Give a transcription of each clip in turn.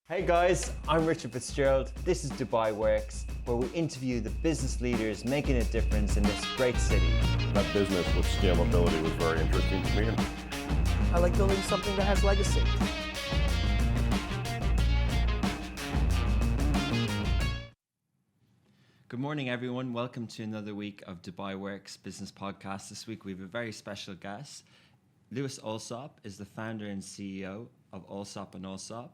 Hey guys, I'm Richard Fitzgerald. This is Dubai Works, where we interview the business leaders making a difference in this great city. That business with scalability was very interesting to me. I like building something that has legacy. Good morning, everyone. Welcome to another week of Dubai Works Business Podcast. This week we have a very special guest. Lewis Allsopp is the founder and CEO of Allsopp Allsopp,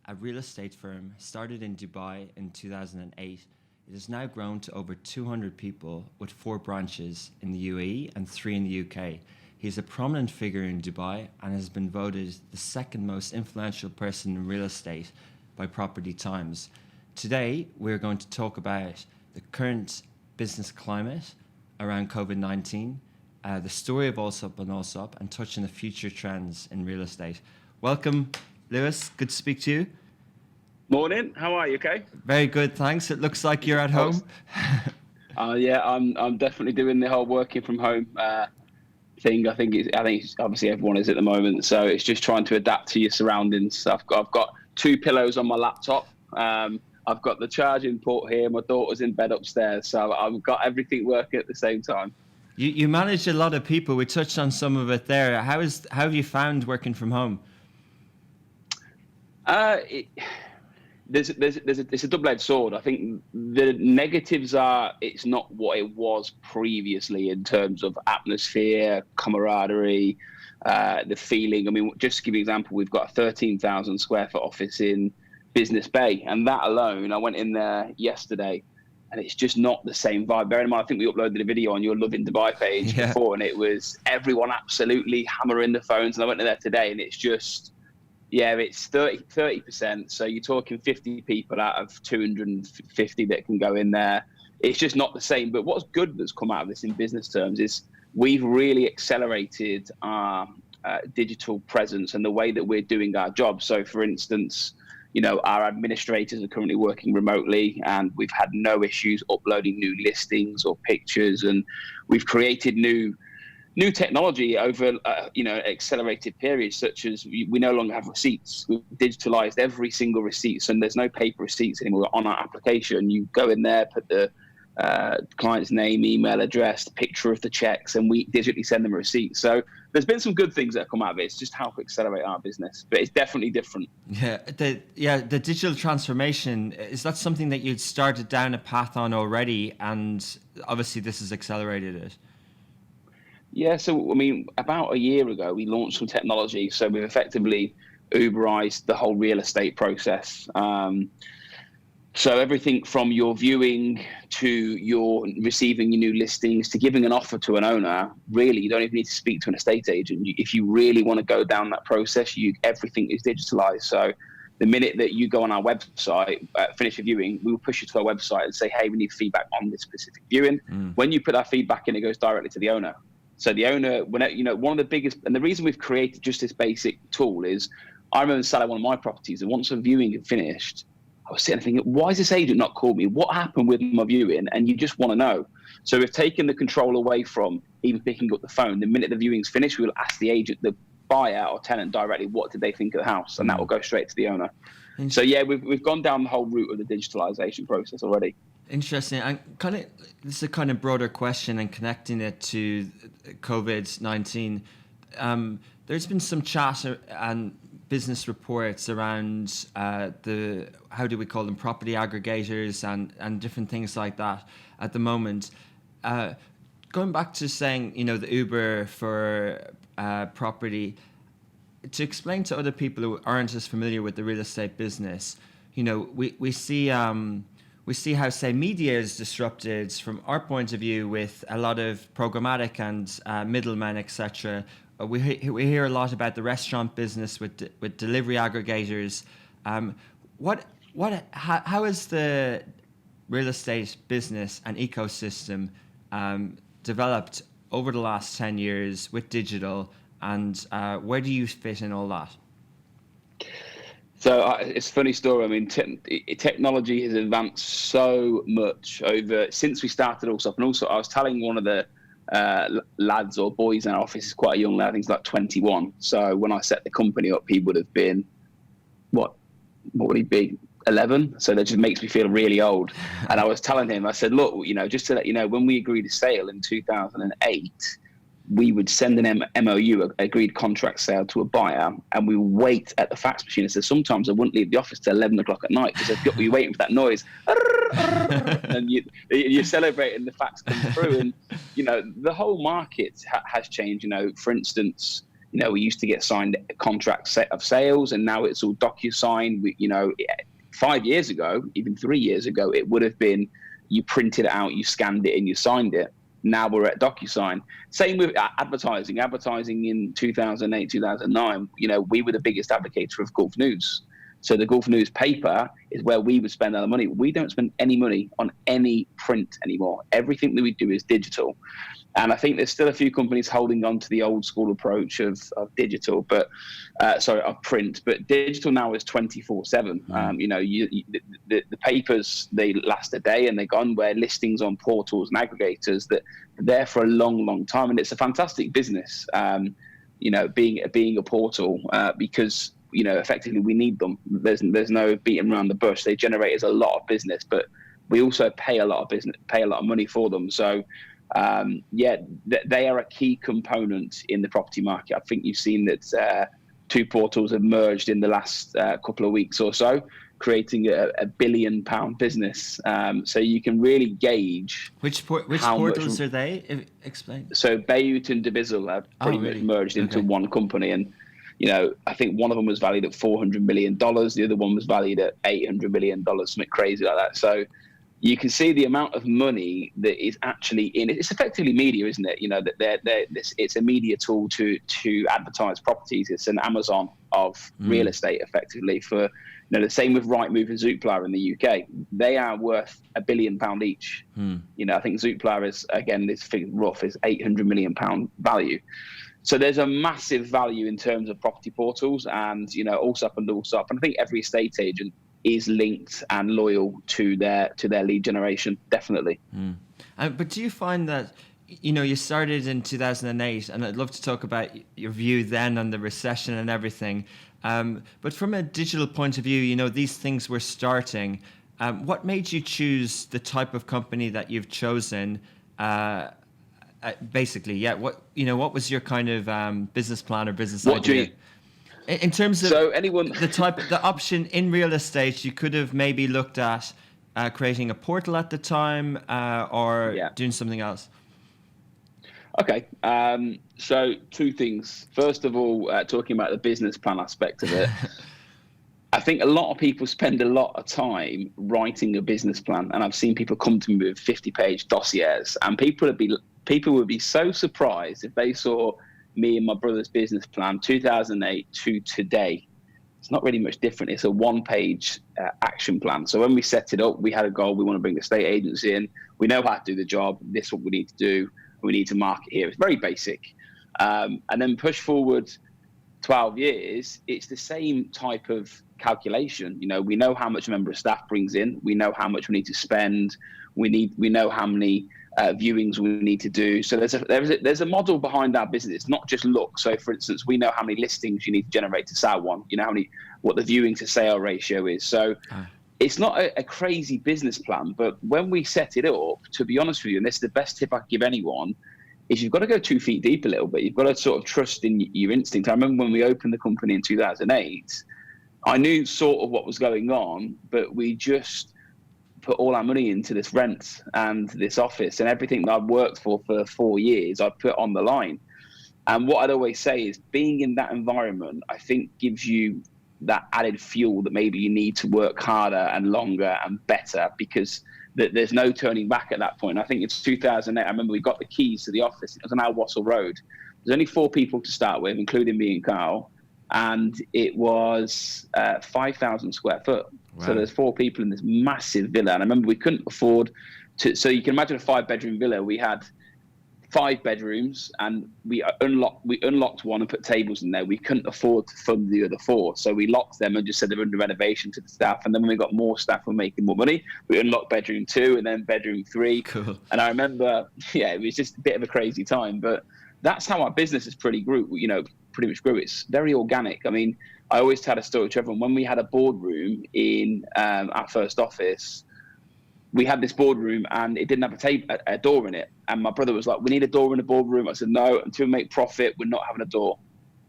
a real estate firm started in Dubai in 2008. It has now grown to over 200 people with 4 branches in the UAE and 3 in the UK. He's a prominent figure in Dubai and has been voted the second most influential person in real estate by Property Times. Today, we're going to talk about the current business climate around COVID-19, the story of Allsopp Allsopp, and touch on the future trends in real estate. Welcome, Lewis. Good to speak to you. Morning. How are you? Okay. Very good, thanks. It looks like you're at home. Yeah, I'm definitely doing the whole working from home thing. I think it's obviously everyone is at the moment, so it's just trying to adapt to your surroundings. I've got 2 pillows on my laptop. I've got the charging port here. My daughter's in bed upstairs, so I've got everything working at the same time. You manage a lot of people. We touched on some of it there. How have you found working from home? It's a double-edged sword. I think the negatives are it's not what it was previously in terms of atmosphere, camaraderie, the feeling. I mean, just to give you an example, we've got a 13,000 square foot office in Business Bay, and that alone, I went in there yesterday, and it's just not the same vibe. Bear in mind, I think we uploaded a video on your Love in Dubai page before, and it was everyone absolutely hammering the phones, and I went in there today, and it's just... Yeah, it's 30%. So you're talking 50 people out of 250 that can go in there. It's just not the same. But what's good that's come out of this in business terms is we've really accelerated our digital presence and the way that we're doing our job. So, for instance, our administrators are currently working remotely, and we've had no issues uploading new listings or pictures. And we've created new technology over accelerated periods, such as we no longer have receipts. We've digitalized every single receipt, so there's no paper receipts anymore on our application. You go in there, put the client's name, email address, picture of the checks, and we digitally send them a receipt. So there's been some good things that have come out of it. It's just how to accelerate our business, but it's definitely different. The digital transformation, is that something that you'd started down a path on already, and obviously this has accelerated it? Yeah, so I mean, about a year ago, we launched some technology. So we've effectively Uberized the whole real estate process. So everything from your viewing to your receiving your new listings to giving an offer to an owner, really, you don't even need to speak to an estate agent. If you really want to go down that process, everything is digitalized. So the minute that you go on our website, finish a viewing, we will push you to our website and say, hey, we need feedback on this specific viewing. When you put that feedback in, it goes directly to the owner. So the owner, one of the biggest, and the reason we've created just this basic tool is, I remember selling one of my properties, and once a viewing had finished, I was sitting there thinking, why has this agent not called me? What happened with my viewing? And you just want to know. So we've taken the control away from even picking up the phone. The minute the viewing's finished, we will ask the agent, the buyer or tenant directly, what did they think of the house? And that will go straight to the owner. So yeah, we've gone down the whole route of the digitalization process already. Interesting. And this is a kind of broader question, and connecting it to COVID-19. There's been some chat and business reports around how do we call them, property aggregators and different things like that at the moment. Going back to saying, the Uber for property, to explain to other people who aren't as familiar with the real estate business, we see how, say, media is disrupted from our point of view with a lot of programmatic and middlemen, etc. We hear a lot about the restaurant business with delivery aggregators. How is the real estate business and ecosystem developed over the last 10 years with digital, and where do you fit in all that? So it's a funny story. I mean, technology has advanced so much since we started Allsopp. And also, I was telling one of the lads or boys in our office, is quite a young lad, I think he's like 21. So when I set the company up, he would have been, what would he be? 11. So that just makes me feel really old. And I was telling him, I said, look, just to let you know, when we agreed a sale in 2008, we would send an MOU, agreed contract sale, to a buyer, and we wait at the fax machine. And so sometimes I wouldn't leave the office till 11 o'clock at night because I've got to be waiting for that noise. And you're celebrating the fax come through. And, the whole market has changed. For instance, we used to get signed contracts of sales, and now it's all DocuSign. 5 years ago, even 3 years ago, it would have been you printed it out, you scanned it, and you signed it. Now we're at DocuSign. Same with advertising. Advertising in 2008, 2009, we were the biggest advocator of Gulf News. So the Gulf News paper is where we would spend our money. We don't spend any money on any print anymore. Everything that we do is digital. And I think there's still a few companies holding on to the old school approach of digital, of print. But digital now is 24/7. The papers, they last a day and they're gone. Where listings on portals and aggregators that are there for a long, long time, and it's a fantastic business. Being a portal because effectively we need them. There's no beating around the bush. They generate us a lot of business, but we also pay a lot of money for them. So. They are a key component in the property market. I think you've seen that two portals have merged in the last couple of weeks or so, creating a £1 billion business. So you can really gauge which portals are they? Explain. So Bayut and Divisal have pretty much merged into one company, and I think one of them was valued at $400 million. The other one was valued at $800 million, something crazy like that. So you can see the amount of money that is actually in it. It's effectively media, isn't it? It's a media tool to advertise properties. It's an Amazon of real estate, effectively. For the same with Rightmove and Zoopla in the UK. They are worth £1 billion each. I think Zoopla is, again, this figure rough, is £800 million value. So there's a massive value in terms of property portals, and Allsopp and Allsopp. And I think every estate agent is linked and loyal to their lead generation, definitely. But do you find that you started in 2008, and I'd love to talk about your view then on the recession and everything, but from a digital point of view, these things were starting. What made you choose the type of company that you've chosen? Basically, what was your kind of business plan or business idea? In terms of the option in real estate, you could have maybe looked at creating a portal at the time or doing something else. Okay, so two things. First of all, talking about the business plan aspect of it, I think a lot of people spend a lot of time writing a business plan, and I've seen people come to me with 50-page dossiers, and people would be so surprised if they saw me and my brother's business plan, 2008 to today. It's not really much different. It's a one-page action plan. So when we set it up, we had a goal. We want to bring estate agents in. We know how to do the job. This is what we need to do. We need to market here. It's very basic. And then push forward 12 years, it's the same type of calculation. We know how much a member of staff brings in. We know how much we need to spend. We know how many viewings we need to do. So there's a model behind our business. It's not just look. So for instance, we know how many listings you need to generate to sell one. What the viewing to sale ratio is. So it's not a crazy business plan, but when we set it up, to be honest with you, and this is the best tip I can give anyone, is you've got to go 2 feet deep a little bit. You've got to sort of trust in your instinct. I remember when we opened the company in 2008, I knew sort of what was going on, but we just put all our money into this rent and this office, and everything that I've worked for 4 years, I put on the line. And what I'd always say is being in that environment, I think gives you that added fuel that maybe you need to work harder and longer and better, because there's no turning back at that point. I think it's 2008. I remember we got the keys to the office. It was on our Wassell Road. There's only 4 people to start with, including me and Carl. And it was 5,000 square foot. Wow. So there's 4 people in this massive villa. And I remember we couldn't afford to, so you can imagine a 5-bedroom villa. We had 5 bedrooms, and we unlocked one and put tables in there. We couldn't afford to fund the other 4. So we locked them and just said they're under renovation to the staff. And then when we got more staff, we're making more money. We unlocked bedroom 2 and then bedroom 3. Cool. And I remember, it was just a bit of a crazy time, but that's how our business is pretty grew. pretty much grew. It's very organic. I mean, I always tell a story to everyone. When we had a boardroom in our first office, we had this boardroom and it didn't have a door in it. And my brother was like, we need a door in the boardroom. I said, no, until we make profit, we're not having a door.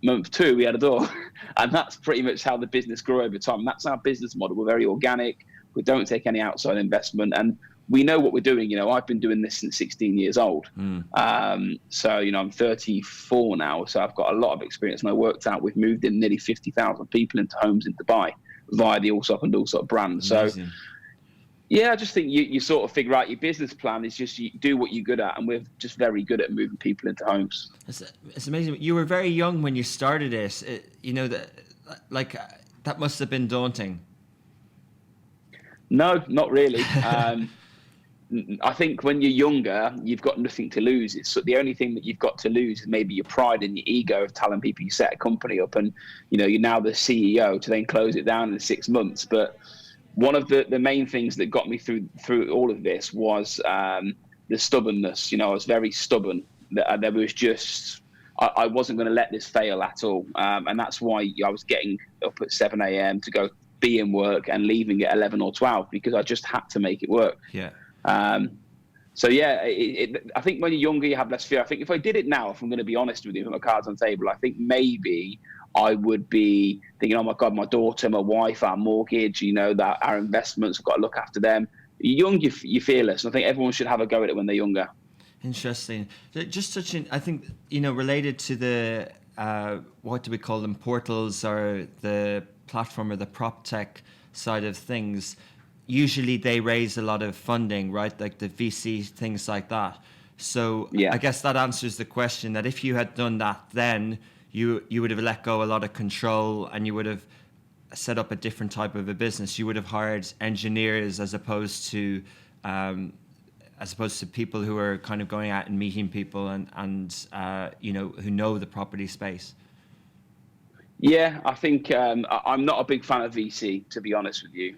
Month 2, we had a door. And that's pretty much how the business grew over time. That's our business model. We're very organic. We don't take any outside investment. And we know what we're doing. You know, I've been doing this since 16 years old. So, you know, I'm 34 now. So I've got a lot of experience. And I worked out, we've moved in nearly 50,000 people into homes in Dubai via the Allsopp and Allsopp brand. Amazing. So, yeah, I just think you sort of figure out your business plan is just you do what you're good at, and we're just very good at moving people into homes. It's amazing. You were very young when you started it. You know, that must have been daunting. No, not really. I think when you're younger, you've got nothing to lose. It's the only thing that you've got to lose is maybe your pride and your ego of telling people you set a company up, and you know you're now the CEO to then close it down in 6 months. But one of the main things that got me through all of this was the stubbornness. You know, I was very stubborn. There was just, I wasn't going to let this fail at all. And that's why I was getting up at 7 a.m. to go be in work and leaving at 11 or 12 because I just had to make it work. Yeah. So yeah, I think when you're younger, you have less fear. I think if I did it now, if I'm going to be honest with you, put my cards on the table, I think maybe I would be thinking, oh my God, my daughter, my wife, our mortgage, you know, that our investments, we've got to look after them. You're young, you're fearless. And I think everyone should have a go at it when they're younger. Interesting. Just touching, I think, you know, related to the, what do we call them, portals or the platform or the prop tech side of things, usually they raise a lot of funding, right? Like the VC, things like that. So yeah. I guess that answers the question that if you had done that then, you would have let go a lot of control and you would have set up a different type of a business. You would have hired engineers as opposed to people who are kind of going out and meeting people and you know, who know the property space. Yeah, I think I'm not a big fan of VC, to be honest with you.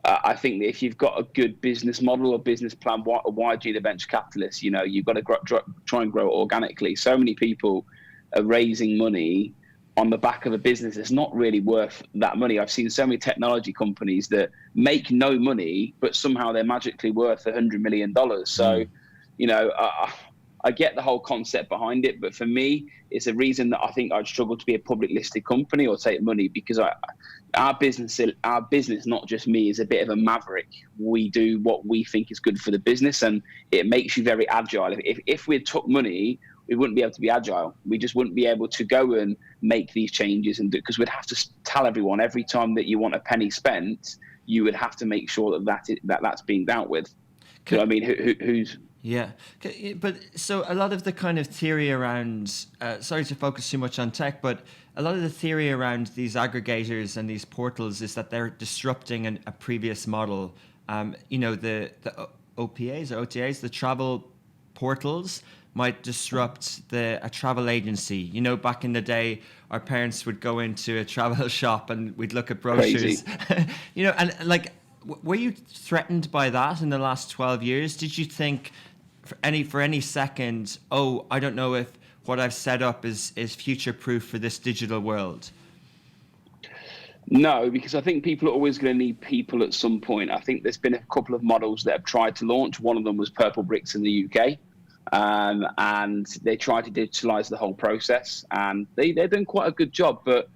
I think that if you've got a good business model or business plan, why do you the venture capitalists? You know, you've got to try and grow it organically. So many people are raising money on the back of a business that's not really worth that money. I've seen so many technology companies that make no money, but somehow they're magically worth $100 million. So, you know, I get the whole concept behind it, but for me, it's a reason that I think I'd struggle to be a public listed company or take money because our business, not just me, is a bit of a maverick. We do what we think is good for the business, and it makes you very agile. If we took money, we wouldn't be able to be agile. We just wouldn't be able to go and make these changes and do, because we'd have to tell everyone every time that you want a penny spent, you would have to make sure that's being dealt with. You know what I mean? Who's... Yeah, but so a lot of the kind of theory around, sorry to focus too much on tech, but a lot of the theory around these aggregators and these portals is that they're disrupting a previous model. You know, the OPAs or OTAs, the travel portals might disrupt a travel agency. You know, back in the day, our parents would go into a travel shop and we'd look at brochures. You know, and like, were you threatened by that in the last 12 years? Did you think for any second, oh, I don't know if what I've set up is future proof for this digital world? No, because I think people are always going to need people at some point. I think there's been a couple of models that have tried to launch. One of them was Purple Bricks in the UK. And they tried to digitalize the whole process, and they're doing quite a good job. But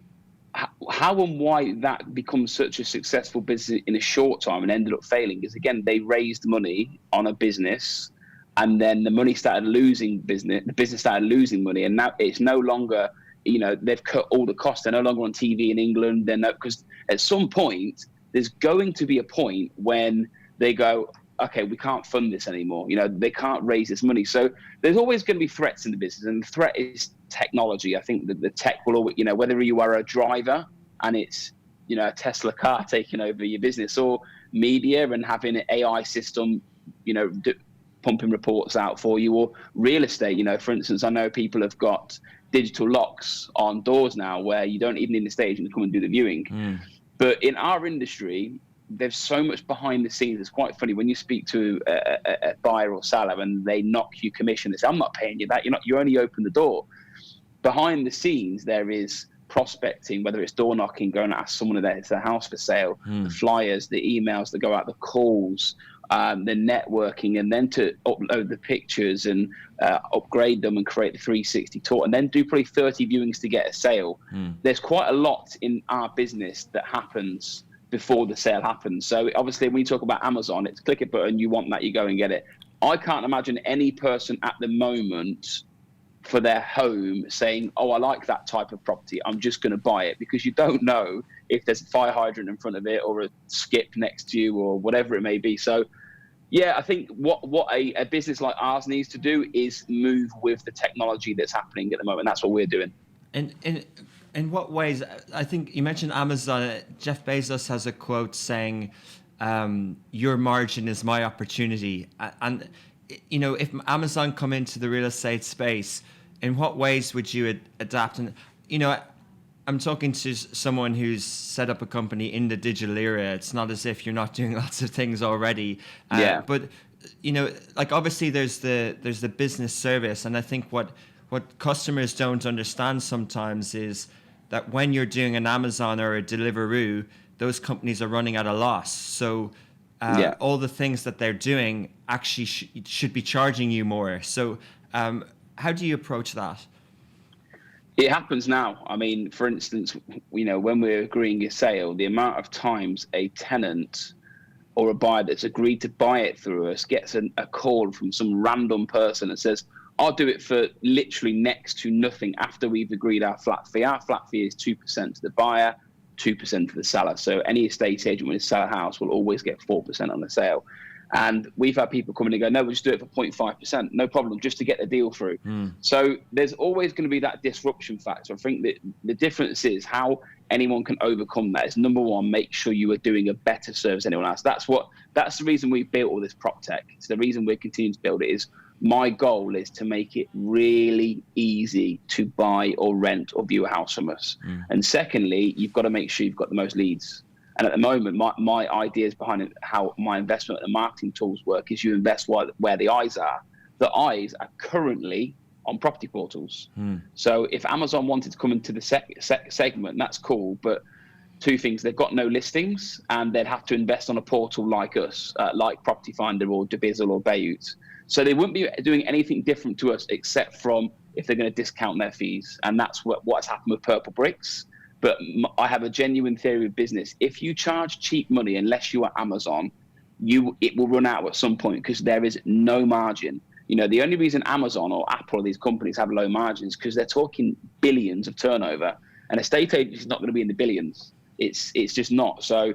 how and why that becomes such a successful business in a short time and ended up failing is, again, they raised money on a business, and then the money started losing business. The business started losing money, and now it's no longer, you know, they've cut all the costs. They're no longer on TV in England. Because at some point, there's going to be a point when they go, okay, we can't fund this anymore. You know, they can't raise this money. So there's always going to be threats in the business, and the threat is technology. I think that the tech will always, you know, whether you are a driver and it's, you know, a Tesla car taking over your business, or media and having an AI system, you know, pumping reports out for you, or real estate. You know, for instance, I know people have got digital locks on doors now where you don't even need an estate agent to come and do the viewing. But in our industry, there's so much behind the scenes. It's quite funny when you speak to a buyer or seller and they knock you commission. They say, I'm not paying you that. You only open the door. behind the scenes, there is prospecting, whether it's door knocking, going to ask someone if their house for sale, the flyers, the emails that go out, the calls, the networking, and then to upload the pictures and upgrade them and create the 360 tour, and then do probably 30 viewings to get a sale. There's quite a lot in our business that happens before the sale happens. So obviously when you talk about Amazon, it's click a button, you want that, you go and get it. I can't imagine any person at the moment for their home saying, oh, I like that type of property, I'm just going to buy it, because you don't know if there's a fire hydrant in front of it or a skip next to you or whatever it may be. So yeah, I think what a business like ours needs to do is move with the technology that's happening at the moment. That's what we're doing. And in what ways? I think you mentioned Amazon. Jeff Bezos has a quote saying, your margin is my opportunity. And, you know, if Amazon come into the real estate space, in what ways would you adapt? And, you know, I'm talking to someone who's set up a company in the digital era. It's not as if you're not doing lots of things already. But, you know, like obviously there's the business service. And I think what customers don't understand sometimes is that when you're doing an Amazon or a Deliveroo, those companies are running at a loss. So all the things that they're doing actually should be charging you more. So how do you approach that? It happens now. I mean, for instance, you know, when we're agreeing a sale, the amount of times a tenant or a buyer that's agreed to buy it through us gets a call from some random person that says, I'll do it for literally next to nothing after we've agreed our flat fee. Our flat fee is 2% to the buyer, 2% to the seller. So any estate agent, when they sell a house, will always get 4% on the sale. And we've had people come in and go, no, we'll just do it for 0.5%. No problem, just to get the deal through. So there's always going to be that disruption factor. I think that the difference is how anyone can overcome that is, number one, make sure you are doing a better service than anyone else. That's the reason we built all this prop tech. It's the reason we're continuing to build it. Is my goal is to make it really easy to buy or rent or view a house from us. And secondly, you've got to make sure you've got the most leads. And at the moment, my ideas behind it, how my investment and marketing tools work, is you invest where the eyes are. The eyes are currently on property portals. So if Amazon wanted to come into the segment, that's cool. But two things: they've got no listings, and they'd have to invest on a portal like us, like Property Finder or Debizzle or Bayut. So they wouldn't be doing anything different to us, except from if they're going to discount their fees. And that's what's happened with Purple Bricks. But I have a genuine theory of business. If you charge cheap money, unless you are Amazon, it will run out at some point, because there is no margin. You know, the only reason Amazon or Apple or these companies have low margins because they're talking billions of turnover. An estate agent is not going to be in the billions. It's just not. So,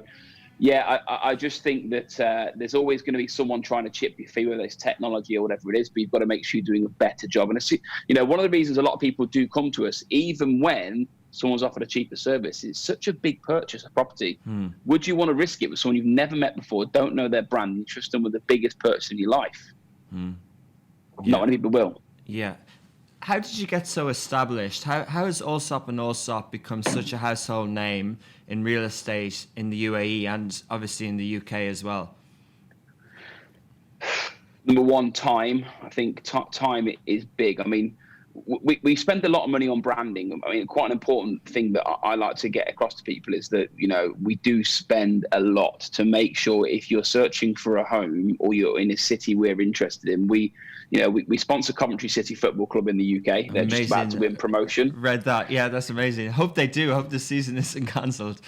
yeah, I just think that there's always going to be someone trying to chip your fee, whether it's technology or whatever it is, but you've got to make sure you're doing a better job. And it's, you know, one of the reasons a lot of people do come to us, even when someone's offered a cheaper service, it's such a big purchase of property. Would you want to risk it with someone you've never met before, don't know their brand, and trust them with the biggest purchase in your life? Not many people will. Yeah. How did you get so established? How has Allsopp and Allsopp become such a household name in real estate in the UAE and obviously in the UK as well? Number one, time. I think time is big. I mean, we spend a lot of money on branding. I mean, quite an important thing that I like to get across to people is that, you know, we do spend a lot to make sure if you're searching for a home or you're in a city we're interested in, we sponsor Coventry City Football Club in the UK. They're just about to win promotion. Read that. Yeah, that's amazing. Hope they do. Hope the season isn't cancelled.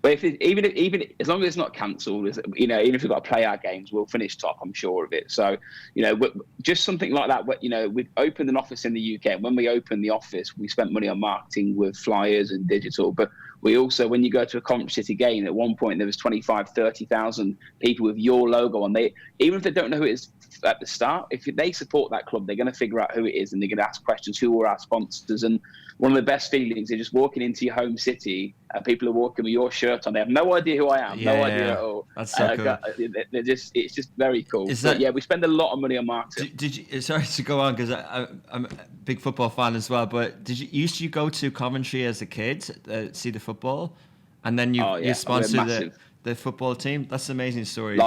But even as long as it's not cancelled, you know, even if we've got to play our games, we'll finish top. I'm sure of it. So, you know, just something like that. You know, we've opened an office in the UK, and when we opened the office, we spent money on marketing with flyers and digital. But we also, when you go to a Coventry City game, at one point there was 25, 30,000 people with your logo on. Even if they don't know who it is at the start, if they support that club, they're going to figure out who it is, and they're going to ask questions: who are our sponsors? And one of the best feelings is just walking into your home city and people are walking with your shirt on. They have no idea who I am, no idea at all. That's so cool. It's just very cool. Yeah, we spend a lot of money on marketing. Did you? Sorry to go on, because I'm a big football fan as well. But used you go to Coventry as a kid, see the football, and then you sponsor the football team? That's an amazing story.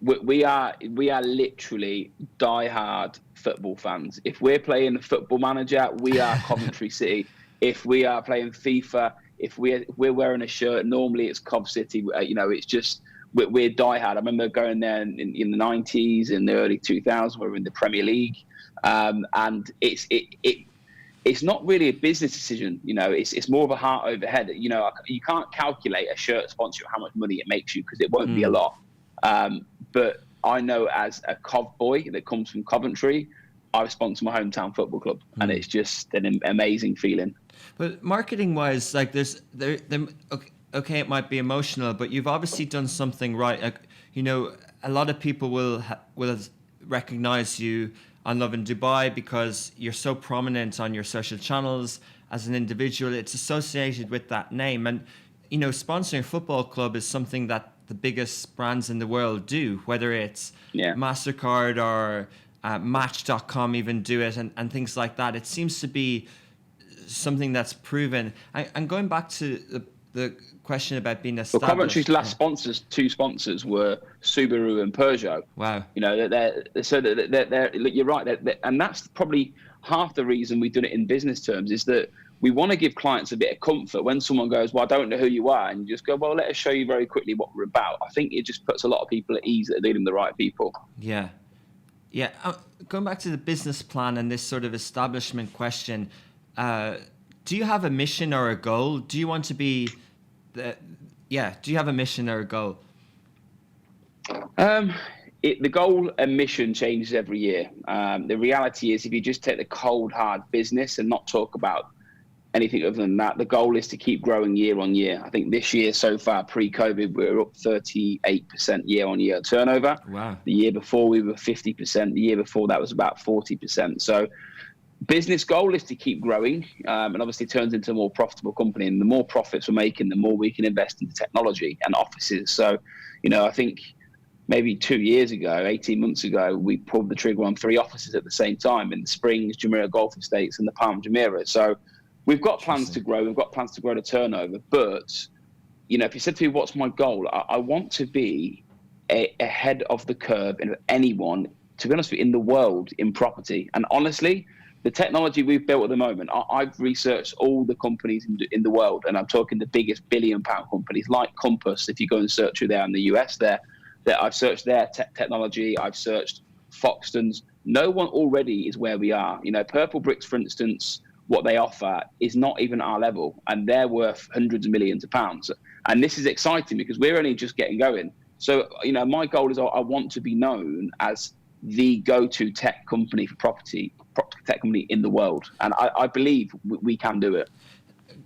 we are literally diehard football fans. If we're playing Football Manager, we are Coventry City. If we are playing FIFA, if we're wearing a shirt, normally it's Cov City. It's just we're diehard. I remember going there in the 90s, in the early 2000s. We were in the Premier League, and it's not really a business decision. It's more of a heart over head. You can't calculate a shirt sponsorship how much money it makes you, because it won't be a lot. But I know, as a Cov boy that comes from Coventry, I sponsor my hometown football club, and it's just an amazing feeling. But marketing-wise, like okay, it might be emotional, but you've obviously done something right. A lot of people will recognize you on Lovin Dubai because you're so prominent on your social channels as an individual. It's associated with that name, and sponsoring a football club is something that the biggest brands in the world do, whether it's MasterCard or Match.com even do it, and things like that. It seems to be something that's proven. And going back to the question about being established. Well, Coventry's last two sponsors were Subaru and Peugeot. Wow. You're right, and that's probably half the reason we've done it in business terms, is that we want to give clients a bit of comfort when someone goes, well, I don't know who you are, and you just go, well, let us show you very quickly what we're about. I think it just puts a lot of people at ease that they're dealing with the right people. Yeah. Going back to the business plan and this sort of establishment question, do you have a mission or a goal? Do you want to be do you have a mission or a goal? The goal and mission changes every year. The reality is, if you just take the cold, hard business and not talk about anything other than that, the goal is to keep growing year on year. I think this year so far, pre-COVID, we're up 38% year on year turnover. Wow. The year before we were 50%. The year before that was about 40%. So business goal is to keep growing, and obviously turns into a more profitable company. And the more profits we're making, the more we can invest into technology and offices. So, I think maybe 2 years ago, 18 months ago, we pulled the trigger on 3 offices at the same time in the Springs, Jumeirah Golf Estates, and the Palm Jumeirah. So we've got plans to grow. We've got plans to grow the turnover. But, if you said to me, what's my goal? I want to be ahead of the curve in anyone, to be honest with you, in the world in property. And honestly, the technology we've built at the moment, I've researched all the companies in the world, and I'm talking the biggest billion-pound companies like Compass. If you go and search who they are in the US, I've searched their technology. I've searched Foxtons. No one already is where we are. Purple Bricks, for instance, what they offer is not even our level, and they're worth hundreds of millions of pounds. And this is exciting because we're only just getting going. So, my goal is I want to be known as the go-to tech company for property tech company in the world, and I believe we can do it.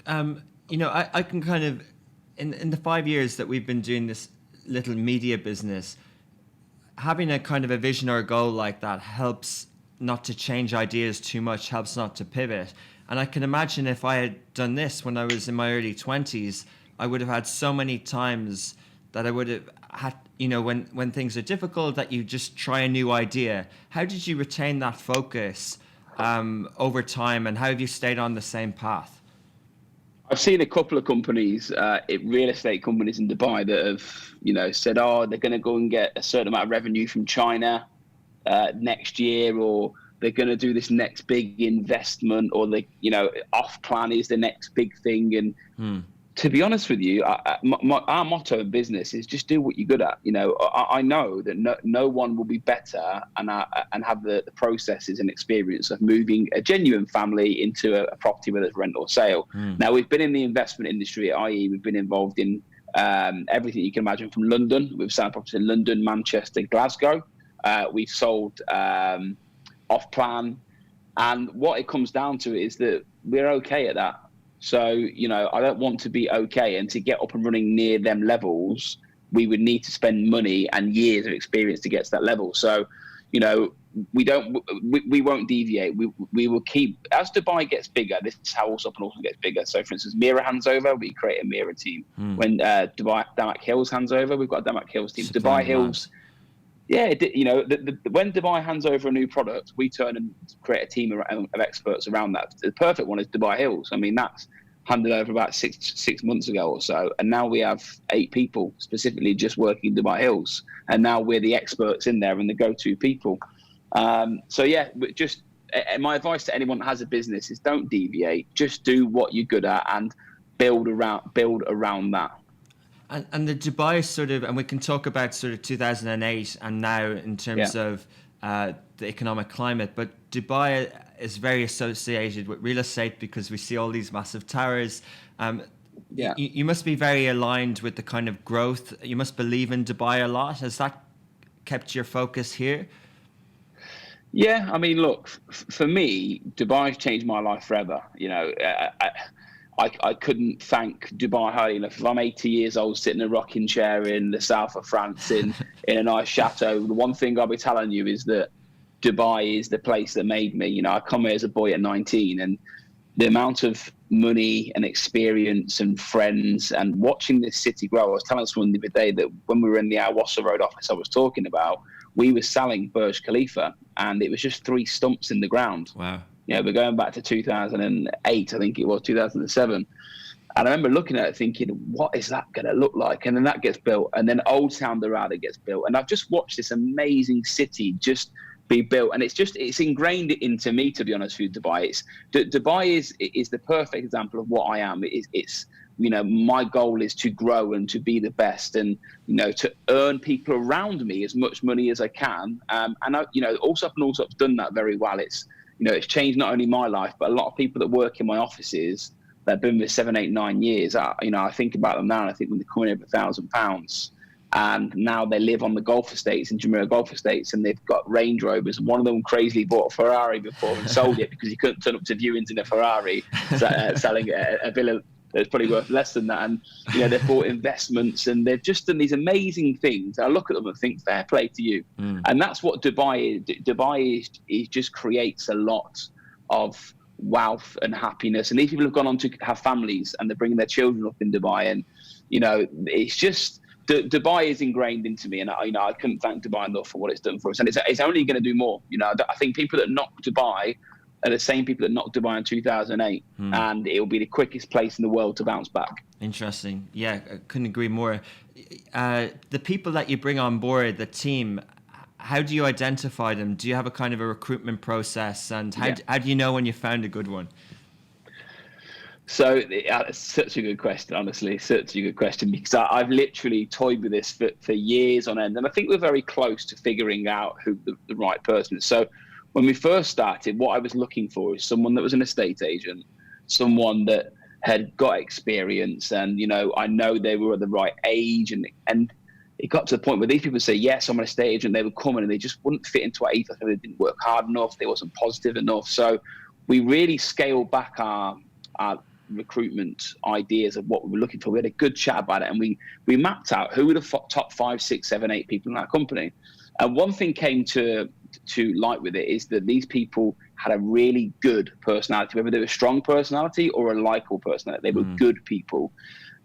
I can kind of, in the 5 years that we've been doing this little media business, having a kind of a vision or a goal like that helps not to change ideas too much, helps not to pivot. And I can imagine if I had done this when I was in my early 20s, I would have had so many times that I would have had, when things are difficult, that you just try a new idea. How did you retain that focus over time, and how have you stayed on the same path? I've seen a couple of companies, real estate companies in Dubai, that have, said, they're going to go and get a certain amount of revenue from China next year, or they're going to do this next big investment, or off plan is the next big thing. And to be honest with you, our motto in business is just do what you're good at. I know that no one will be better and have the processes and experience of moving a genuine family into a property, whether it's rent or sale. Now, we've been in the investment industry, i.e. we've been involved in everything you can imagine, from London. We've sold properties in London, Manchester, Glasgow. We've sold off plan. And what it comes down to is that we're okay at that. So, I don't want to be okay. And to get up and running near them levels, we would need to spend money and years of experience to get to that level. So, we won't deviate. We will keep, as Dubai gets bigger, this is how Allsopp and Allsopp gets bigger. So, for instance, MERA hands over, we create a MERA team. When Damac Hills hands over, we've got a Damac Hills team. Dubai Hills, when Dubai hands over a new product, we turn and create a team of experts around that. The perfect one is Dubai Hills. I mean, that's handed over about six months ago or so, and now we have 8 people specifically just working Dubai Hills, and now we're the experts in there and the go-to people. So yeah, just my advice to anyone that has a business is don't deviate. Just do what you're good at and build around that. And the Dubai sort of, and we can talk about sort of 2008 and now in terms of the economic climate, but Dubai is very associated with real estate because we see all these massive towers. You must be very aligned with the kind of growth. You must believe in Dubai a lot. Has that kept your focus here? Yeah, I mean, look, for me, Dubai's changed my life forever. You know, I couldn't thank Dubai highly enough. If I'm 80 years old, sitting in a rocking chair in the south of France in a nice chateau, the one thing I'll be telling you is that Dubai is the place that made me. You know, I come here as a boy at 19, and the amount of money and experience and friends and watching this city grow. I was telling someone the other day that when we were in the Al Wasser Road office I was talking about, we were selling Burj Khalifa, and it was just 3 stumps in the ground. Wow. You know, we're going back to 2008, I think it was 2007. And I remember looking at it thinking, what is that going to look like? And then that gets built, and then Old Town Dorada gets built. And I've just watched this amazing city just be built, and it's ingrained into me, to be honest with you. Dubai is the perfect example of what I am. It's you know, my goal is to grow and to be the best, and you know, to earn people around me as much money as I can. And I, you know, Allsopp's done that very well. It's, you know, it's changed not only my life, but a lot of people that work in my offices that have been with 7, 8, 9 years. You know, I think about them now, and I think when they're coming over £1,000. And now they live on the golf estates in Jumeirah Golf Estates, and they've got Range Rovers. And one of them crazily bought a Ferrari before and sold it because he couldn't turn up to viewings in a Ferrari, selling a villa that's probably worth less than that. And you know, they've bought investments, and they've just done these amazing things. I look at them and think, fair play to you. And that's what Dubai is. Dubai is just creates a lot of wealth and happiness. And these people have gone on to have families, and they're bringing their children up in Dubai. And you know, it's just. Dubai is ingrained into me, and I couldn't thank Dubai enough for what it's done for us, and it's only going to do more. You know, I think people that knocked Dubai are the same people that knocked Dubai in 2008, and it will be the quickest place in the world to bounce back. Interesting. Yeah, I couldn't agree more. The people that you bring on board, the team, how do you identify them? Do you have a kind of a recruitment process, and how do you know when you found a good one? So it's such a good question, honestly, such a good question, because I've literally toyed with this for years on end. And I think we're very close to figuring out who the right person is. So when we first started, what I was looking for is someone that was an estate agent, someone that had got experience, and, you know, I know they were at the right age. And it got to the point where these people say, yes, I'm an estate agent. They would come in and they just wouldn't fit into our ethos. They didn't work hard enough. They wasn't positive enough. So we really scaled back our recruitment ideas of what we were looking for. We had a good chat about it, and we mapped out who were the top 5, 6, 7, 8 people in our company. And one thing came to light with it is that these people had a really good personality, whether they were a strong personality or a likable personality. They were good people.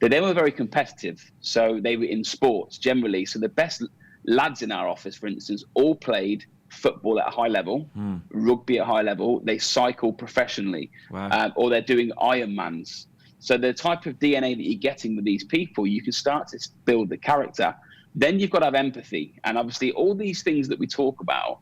They then were very competitive, so they were in sports generally. So the best lads in our office, for instance, all played football at a high level, rugby at a high level. They cycle professionally, or they're doing Ironmans. So the type of DNA that you're getting with these people, you can start to build the character. Then you've got to have empathy. And obviously all these things that we talk about,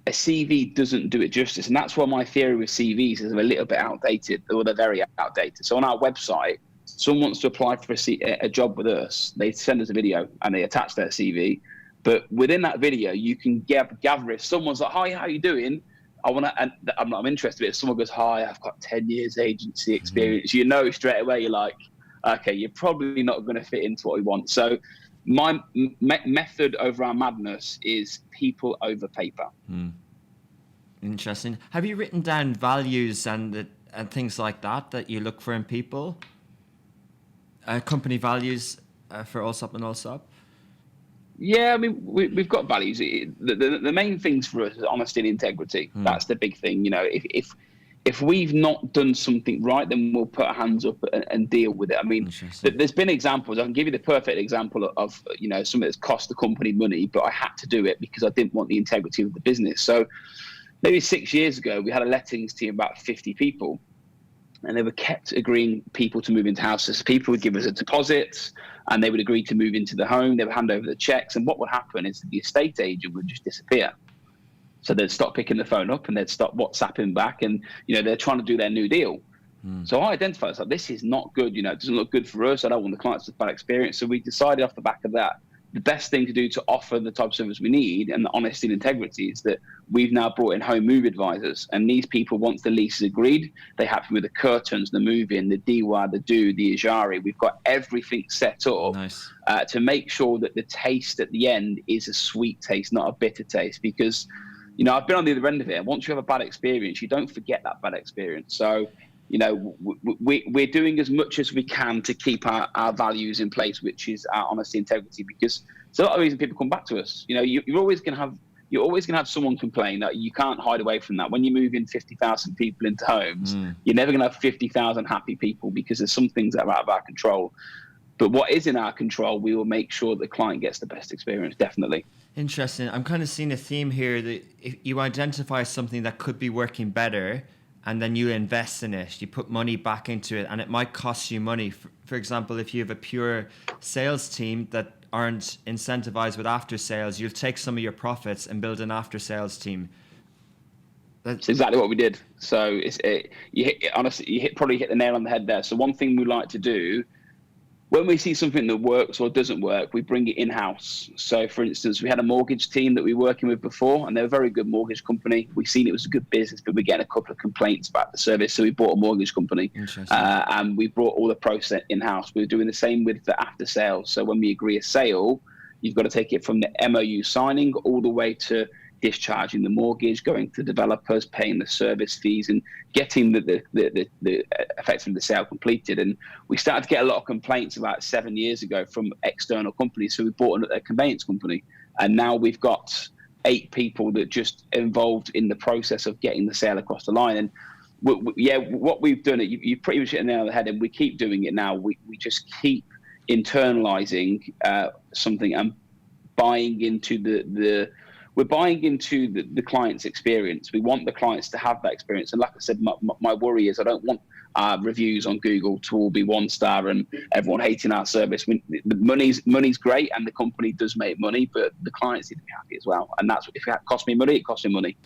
a CV doesn't do it justice. And that's why my theory with CVs is a little bit outdated, or they're very outdated. So on our website, someone wants to apply for a job with us, they send us a video and they attach their CV. But within that video, you can gather if someone's like, hi, how you doing? I'm interested. If someone goes, hi, I've got 10 years agency experience, you know straight away, you're like, okay, you're probably not going to fit into what we want. So my method over our madness is people over paper. Interesting. Have you written down values and things like that you look for in people? Company values for Allsopp and Allsopp? Yeah, I mean, we've got values. The main things for us is honesty and integrity. That's the big thing. You know, if we've not done something right, then we'll put our hands up and deal with it. I mean, there's been examples. I can give you the perfect example of, you know, something that's cost the company money, but I had to do it because I didn't want the integrity of the business. So maybe 6 years ago, we had a lettings team of about 50 people. and they were kept agreeing people to move into houses. People would give us a deposit and they would agree to move into the home. They would hand over the checks. And what would happen is the estate agent would just disappear. So they'd stop picking the phone up and they'd stop WhatsApping back. And, they're trying to do their new deal. So I identified, like, this is not good. It doesn't look good for us. I don't want the clients to have a bad experience. So we decided off the back of that, the best thing to do to offer the type of service we need and the honesty and integrity is that we've now brought in home move advisors. And these people, once the lease is agreed, they help with the curtains, the move-in, the DIY, the Ijari. We've got everything set up to make sure that the taste at the end is a sweet taste, not a bitter taste. Because, I've been on the other end of it. And once you have a bad experience, you don't forget that bad experience. So, we're doing as much as we can to keep our values in place, which is our honesty, integrity, because it's a lot of reason people come back to us. You're always going to have someone complain. That you can't hide away from that. When you move in 50,000 people into homes, you're never going to have 50,000 happy people because there's some things that are out of our control. But what is in our control, we will make sure the client gets the best experience, definitely. Interesting. I'm kind of seeing a theme here that if you identify something that could be working better, and then you invest in it, you put money back into it, and it might cost you money. For example, if you have a pure sales team that aren't incentivized with after sales, you'll take some of your profits and build an after sales team. That's exactly what we did. So honestly, you probably hit the nail on the head there. So one thing we like to do, when we see something that works or doesn't work, we bring it in-house. So, for instance, we had a mortgage team that we were working with before, and they're a very good mortgage company. We seen it was a good business, but we're getting a couple of complaints about the service, so we bought a mortgage company. And we brought all the process in-house. We were doing the same with the after sales. So when we agree a sale, you've got to take it from the MOU signing all the way to discharging the mortgage, going to developers, paying the service fees, and getting the effectively the sale completed. And we started to get a lot of complaints about 7 years ago from external companies. So we bought a conveyance company, and now we've got 8 people that just involved in the process of getting the sale across the line. And what we've done, you pretty much hit the nail on the head, and we keep doing it now. We just keep internalizing something and buying into we're buying into the client's experience. We want the clients to have that experience. And like I said, my worry is I don't want reviews on Google to all be 1 star and everyone hating our service. The money's great and the company does make money, but the clients need to be happy as well. And that's, if it costs me money, it costs me money.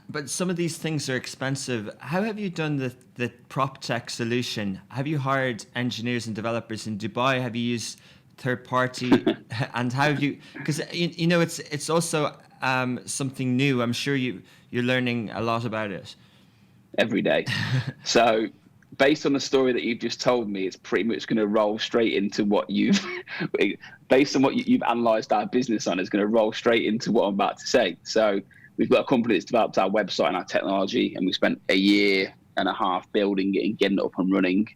But some of these things are expensive. How have you done the prop tech solution? Have you hired engineers and developers in Dubai? Have you used third party? And how have you, because it's also something new. I'm sure you're learning a lot about it every day. So based on the story that you've just told me, it's pretty much going to roll straight into what you've based on what you've analyzed our business on, is going to roll straight into what I'm about to say. So we've got a company that's developed our website and our technology, and we spent a year and a half building it and getting it up and running.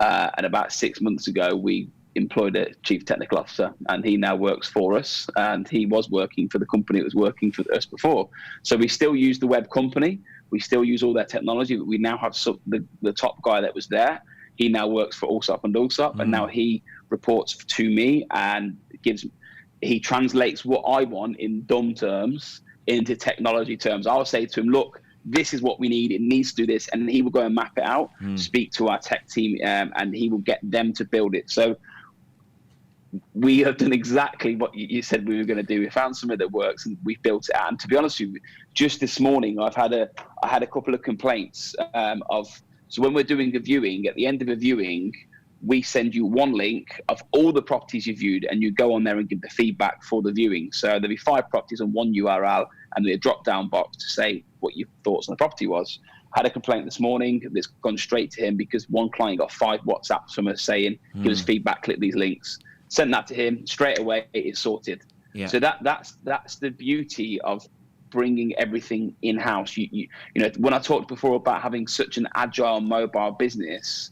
And about 6 months ago, we employed a chief technical officer, and he now works for us, and he was working for the company that was working for us before. So we still use the web company, we still use all their technology, but we now have the top guy that was there. He now works for Allsopp Allsopp, and now he reports to me and he translates what I want in dumb terms into technology terms. I'll say to him, look, this is what we need, it needs to do this, and he will go and map it out, speak to our tech team, and he will get them to build it. So we have done exactly what you said we were going to do. We found something that works, and we've built it out. And to be honest with you, just this morning, I had a couple of complaints so when we're doing a viewing, at the end of a viewing, we send you one link of all the properties you viewed, and you go on there and give the feedback for the viewing. So there'll be 5 properties on one URL, and there'll be a drop-down box to say what your thoughts on the property was. I had a complaint this morning that's gone straight to him because one client got 5 WhatsApps from us saying, give us feedback, click these links. Sent that to him straight away. It is sorted. Yeah. So that's the beauty of bringing everything in house. You know, when I talked before about having such an agile mobile business,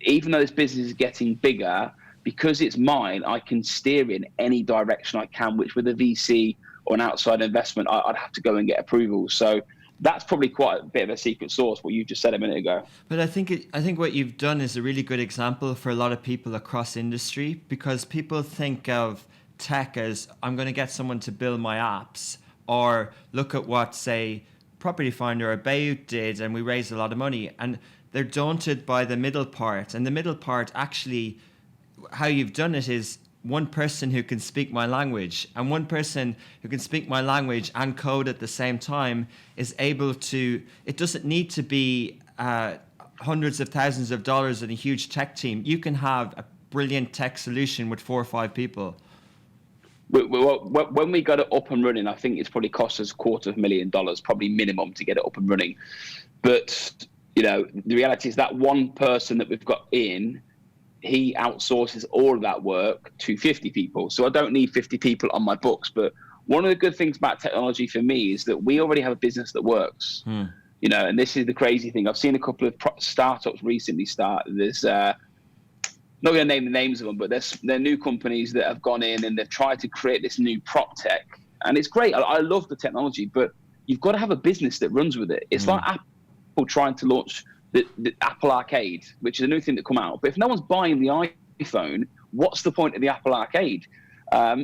even though this business is getting bigger, because it's mine, I can steer in any direction I can. Which with a VC or an outside investment, I'd have to go and get approval. So that's probably quite a bit of a secret sauce, what you just said a minute ago. But I think what you've done is a really good example for a lot of people across industry, because people think of tech as, I'm going to get someone to build my apps, or look at what, say, Property Finder or Bayut did, and we raised a lot of money. And they're daunted by the middle part. And the middle part, actually, how you've done it is one person who can speak my language, and one person who can speak my language and code at the same time is able to, it doesn't need to be hundreds of thousands of dollars and a huge tech team. You can have a brilliant tech solution with 4 or 5 people. When we got it up and running, I think it's probably cost us $250,000, probably minimum, to get it up and running. But, the reality is that one person that we've got in, he outsources all of that work to 50 people. So I don't need 50 people on my books. But one of the good things about technology for me is that we already have a business that works. And this is the crazy thing. I've seen a couple of startups recently start. There's not going to name the names of them, but they're new companies that have gone in and they've tried to create this new prop tech. And it's great. I love the technology, but you've got to have a business that runs with it. It's like Apple trying to launch the Apple Arcade, which is a new thing that come out. But if no one's buying the iPhone, what's the point of the Apple Arcade?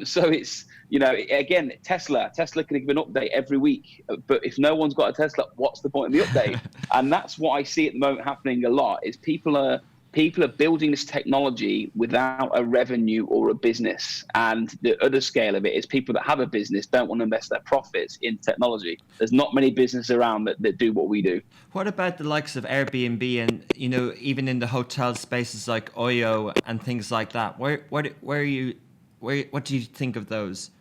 So it's, again, Tesla can give an update every week. But if no one's got a Tesla, what's the point of the update? And that's what I see at the moment happening a lot, is people are building this technology without a revenue or a business. And the other scale of it is people that have a business don't want to invest their profits in technology. There's not many businesses around that do what we do. What about the likes of Airbnb and, even in the hotel spaces like Oyo and things like that? What do you think of those?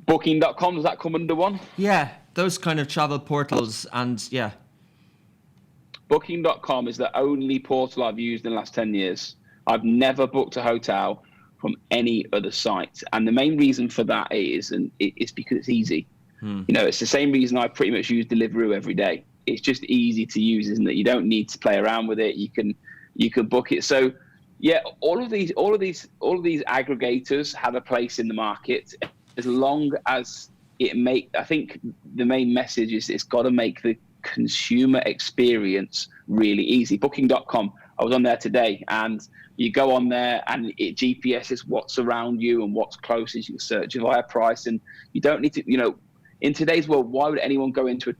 Booking.com, does that come under one? Yeah, those kind of travel portals, and yeah. Booking.com is the only portal I've used in the last 10 years. I've never booked a hotel from any other site. And the main reason for that is because it's easy. It's the same reason I pretty much use Deliveroo every day. It's just easy to use, isn't it? You don't need to play around with it. You can book it. So yeah, all of these aggregators have a place in the market, as long as I think the main message is it's got to make the consumer experience really easy. Booking.com, I was on there today, and you go on there and it GPSs what's around you and what's closest. You can search via price, and you don't need to, in today's world, why would anyone go into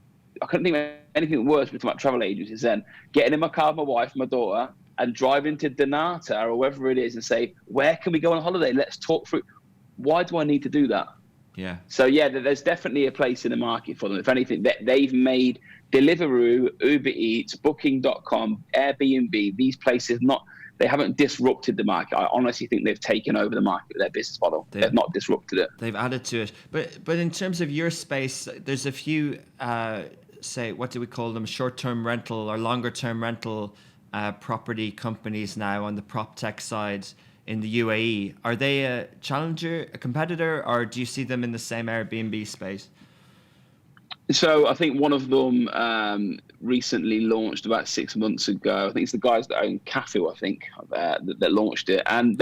I couldn't think of anything worse with about travel agencies than getting in my car with my wife, my daughter, and driving to Donata or wherever it is and say, where can we go on holiday? Let's talk through. Why do I need to do that? Yeah. So yeah, there's definitely a place in the market for them. If anything, they've made Deliveroo, Uber Eats, Booking.com, Airbnb, these places they haven't disrupted the market. I honestly think they've taken over the market with their business model. They've not disrupted it. They've added to it. But in terms of your space, there's a few, say, what do we call them, short-term rental or longer-term rental property companies now on the prop tech side in the UAE. Are they a challenger, a competitor, or do you see them in the same Airbnb space? So I think one of them recently launched about 6 months ago. I think it's the guys that own Cafu, I think, that launched it. And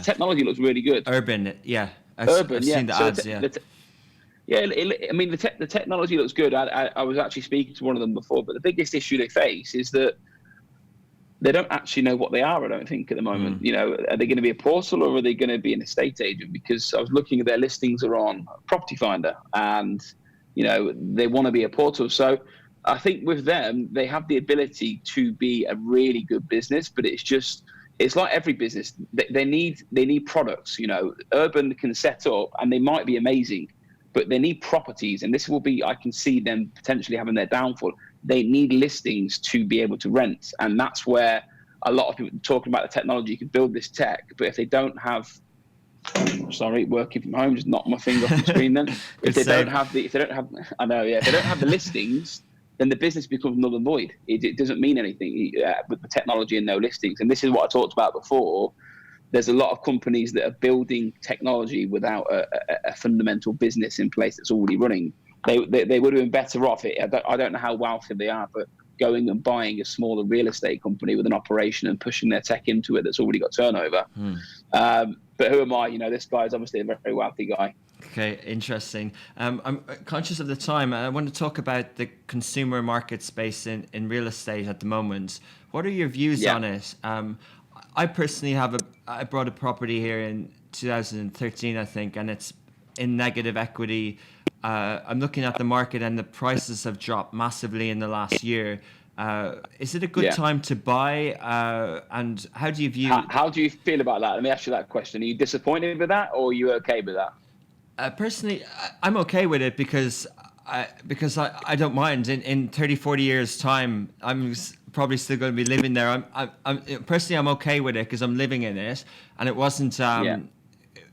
technology looks really good. Urban, yeah. I've seen the ads, yeah. The technology looks good. I was actually speaking to one of them before, but the biggest issue they face is that they don't actually know what they are, I don't think, at the moment. Are they going to be a portal or are they going to be an estate agent? Because I was looking at their listings are on Property Finder, and they want to be a portal. So I think with them, they have the ability to be a really good business, but it's like every business. They need products. Urban can set up and they might be amazing, but they need properties. And this will be, I can see them potentially having their downfall. They need listings to be able to rent. And that's where a lot of people are talking about the technology can build this tech, but if they don't have, working from home, just knocked my finger off the screen then. If they don't have the listings, then the business becomes null and void. It doesn't mean anything with the technology and no listings. And this is what I talked about before. There's a lot of companies that are building technology without a fundamental business in place that's already running. They would have been better off. I don't know how wealthy they are, but going and buying a smaller real estate company with an operation and pushing their tech into it that's already got turnover. But who am I? This guy is obviously a very wealthy guy. Okay, interesting. I'm conscious of the time. I want to talk about the consumer market space in real estate at the moment. What are your views on it? I personally I bought a property here in 2013, I think, and it's in negative equity. I'm looking at the market and the prices have dropped massively in the last year. Is it a good time to buy? And how do you view? How do you feel about that? Let me ask you that question. Are you disappointed with that, or are you okay with that? Personally, I'm okay with it because I don't mind. In 30, 40 years time, I'm probably still going to be living there. I'm personally, I'm okay with it because I'm living in it, and it wasn't.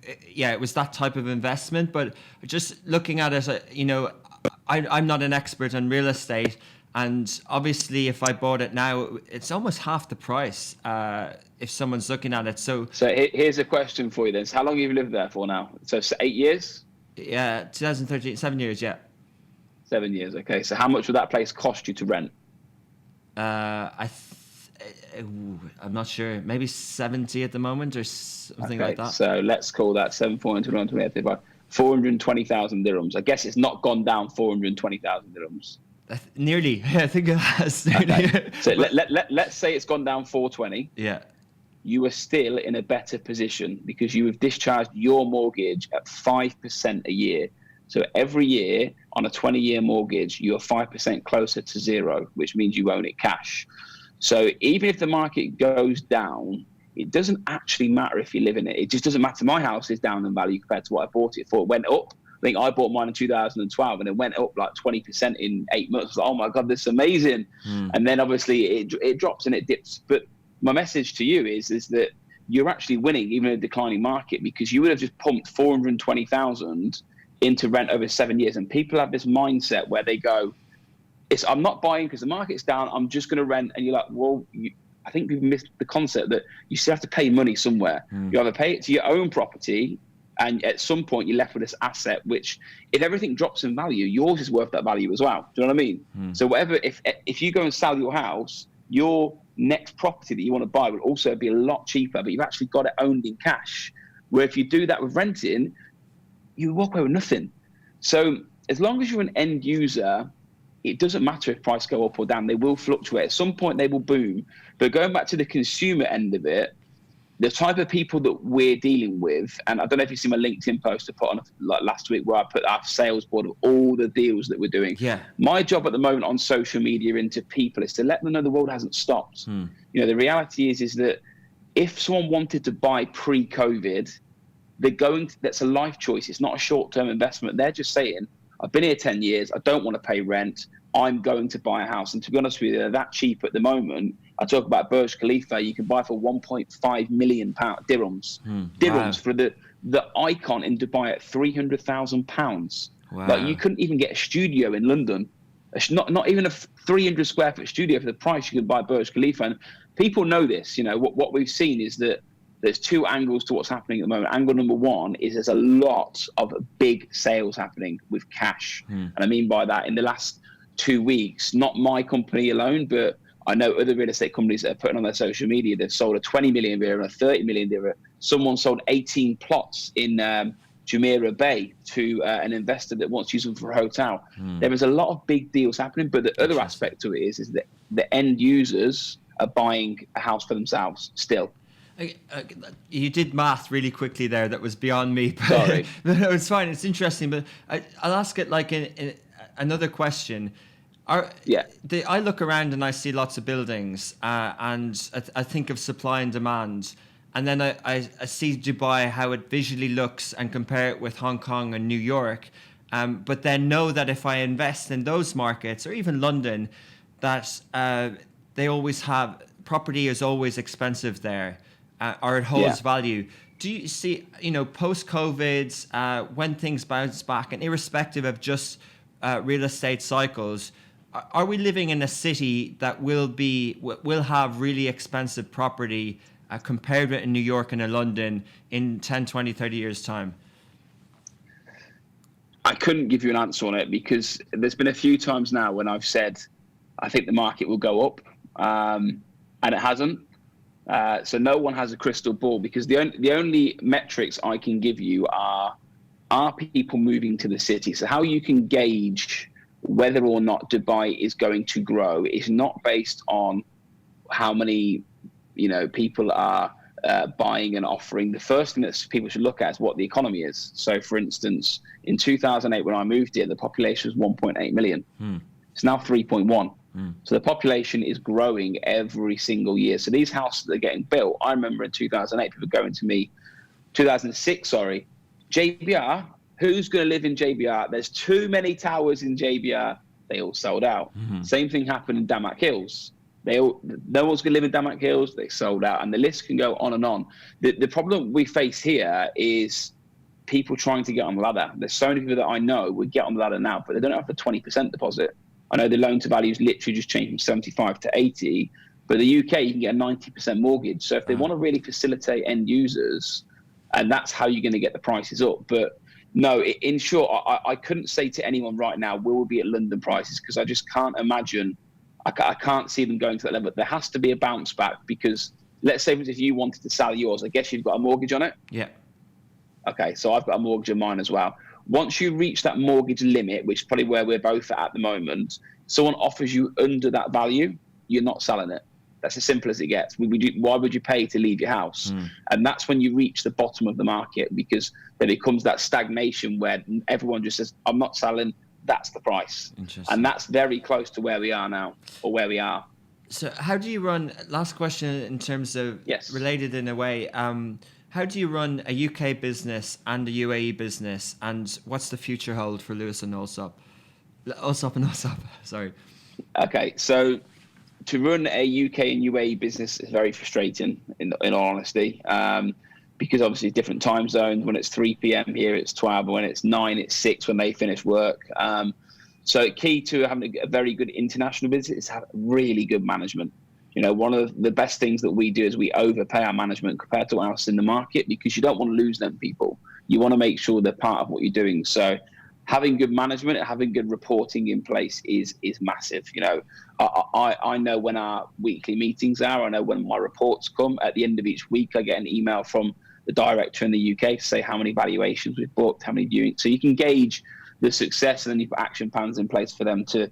It was that type of investment. But just looking at it, I'm not an expert on real estate, and obviously, if I bought it now, it's almost half the price. If someone's looking at it, so here's a question for you then. So how long have you lived there for now? So 8 years? Yeah, 2013, 7 years. Yeah. 7 years. Okay. So how much would that place cost you to rent? I'm not sure. Maybe 70 at the moment or something like that. So let's call that 420,000 dirhams. I guess it's not gone down 420,000 dirhams. Nearly. I think it has. Okay. So let's say it's gone down 420. Yeah. You are still in a better position because you have discharged your mortgage at 5% a year. So every year on a 20-year mortgage, you are 5% closer to zero, which means you own it cash. So even if the market goes down, it doesn't actually matter if you live in it. It just doesn't matter. My house is down in value compared to what I bought it for. It went up. I think I bought mine in 2012 and it went up like 20% in 8 months. Like, oh my God, this is amazing. And then obviously it drops and it dips. But my message to you is that you're actually winning even in a declining market because you would have just pumped 420,000 into rent over 7 years. And people have this mindset where they go, I'm not buying because the market's down. I'm just going to rent. And you're like, well, I think we've missed the concept that you still have to pay money somewhere. You either pay it to your own property, and at some point you're left with this asset, which if everything drops in value, yours is worth that value as well. Do you know what I mean? So whatever, if you go and sell your house, your next property that you want to buy will also be a lot cheaper, but you've actually got it owned in cash. Where if you do that with renting, you walk away with nothing. So as long as you're an end user, it doesn't matter if prices go up or down. They will fluctuate. At some point, they will boom. But going back to the consumer end of it, the type of people that we're dealing with, and I don't know if you've seen my LinkedIn post I put on like last week where I put our sales board of all the deals that we're doing. Yeah. My job at the moment on social media into people is to let them know the world hasn't stopped. The reality is that if someone wanted to buy pre-COVID, that's a life choice. It's not a short-term investment. They're just saying, I've been here 10 years. I don't want to pay rent. I'm going to buy a house. And to be honest with you, they're that cheap at the moment. I talk about Burj Khalifa. You can buy for 1.5 million dirhams. Dirhams for the icon in Dubai at 300,000 pounds. Wow. Like you couldn't even get a studio in London. Not even a 300 square foot studio for the price you could buy Burj Khalifa. And people know this. What we've seen is that there's two angles to what's happening at the moment. Angle number one is there's a lot of big sales happening with cash. And I mean by that, in the last 2 weeks, not my company alone, but I know other real estate companies that are putting on their social media, they've sold a 20 million dirham, a 30 million dirham. Someone sold 18 plots in Jumeirah Bay to an investor that wants to use them for a hotel. There is a lot of big deals happening, but the other aspect to it is that the end users are buying a house for themselves still. You did math really quickly there. That was beyond me. But, Sorry. No, it's fine. It's interesting. But I'll ask it like in another question. I look around and I see lots of buildings and I think of supply and demand. And then I see Dubai, how it visually looks and compare it with Hong Kong and New York. But then know that if I invest in those markets or even London, that they always have, property is always expensive there. Or it holds value. Do you see, post-COVID, when things bounce back, and irrespective of just real estate cycles, are we living in a city that will have really expensive property compared with in New York and in London in 10, 20, 30 years' time? I couldn't give you an answer on it because there's been a few times now when I've said, I think the market will go up, and it hasn't. So no one has a crystal ball because the only metrics I can give you are people moving to the city. So how you can gauge whether or not Dubai is going to grow is not based on how many people are buying and offering. The first thing that people should look at is what the economy is. So for instance, in 2008 when I moved here, the population was 1.8 million. It's now 3.1. So the population is growing every single year. So these houses that are getting built, I remember in 2008, people going to me, 2006, sorry, JBR, who's going to live in JBR? There's too many towers in JBR. They all sold out. Same thing happened in Damac Hills. No one's going to live in Damac Hills. They sold out. And the list can go on and on. The problem we face here is people trying to get on the ladder. There's so many people that I know would get on the ladder now, but they don't have the 20% deposit. I know the loan to value is literally just changed from 75 to 80, but the UK, you can get a 90% mortgage. So if they want to really facilitate end users, and that's how you're going to get the prices up. But no, in short, I couldn't say to anyone right now, we'll be at London prices, because I just can't imagine, I can't see them going to that level. There has to be a bounce back, because let's say if you wanted to sell yours, I guess you've got a mortgage on it? Yeah. Okay, so I've got a mortgage on mine as well. Once you reach that mortgage limit, which is probably where we're both at the moment, someone offers you under that value, you're not selling it. That's as simple as it gets. Why would you pay to leave your house? And that's when you reach the bottom of the market, because there becomes that stagnation where everyone just says, I'm not selling, that's the price. And that's very close to where we are now, or where we are. So how do you run, last question in terms of, related in a way, how do you run a UK business and a UAE business, and what's the future hold for Lewis and Allsopp? Allsopp and Allsopp, sorry. Okay, so to run a UK and UAE business is very frustrating, in all honesty, because obviously different time zones. When it's 3 p.m. here, it's 12. When it's 9, it's 6 when they finish work. So key to having a very good international business is have really good management. You know, one of the best things that we do is we overpay our management compared to what else in the market, because you don't want to lose them people. You want to make sure they're part of what you're doing. So having good management, having good reporting in place is massive. You know, I know when our weekly meetings are, I know when my reports come. At the end of each week, I get an email from the director in the UK to say how many valuations we've booked, how many viewings. So you can gauge the success, and then you put action plans in place for them to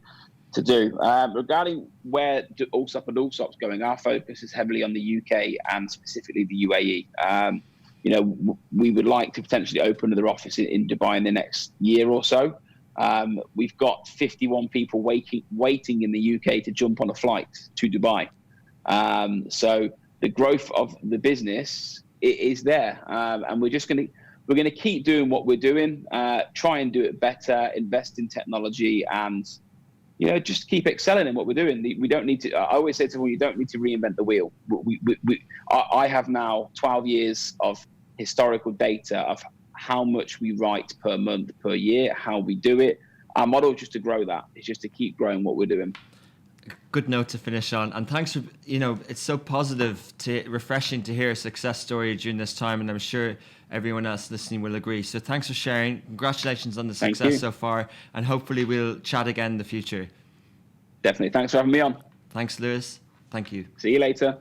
do. Regarding where Allsopp and Allsopp's going, our focus is heavily on the UK and specifically the UAE. You know, we would like to potentially open another office in Dubai in the next year or so. We've got 51 people waiting in the UK to jump on a flight to Dubai. So the growth of the business is there, and we're going to keep doing what we're doing, try and do it better, invest in technology, and just keep excelling in what we're doing. We don't need to. I always say to everyone, you don't need to reinvent the wheel. I have now 12 years of historical data of how much we write per month, per year, how we do it. Our model is just to grow that. It's just to keep growing what we're doing. Good note to finish on, and thanks for it's so positive, refreshing to hear a success story during this time, and I'm sure everyone else listening will agree. So thanks for sharing. Congratulations on the success so far, and hopefully we'll chat again in the future. Definitely. Thanks for having me on. Thanks, Lewis. Thank you. See you later.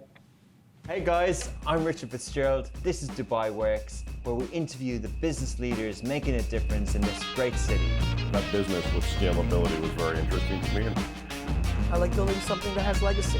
Hey guys, I'm Richard Fitzgerald. This is Dubai Works, where we interview the business leaders making a difference in this great city. That business with scalability was very interesting to me. I like building something that has legacy.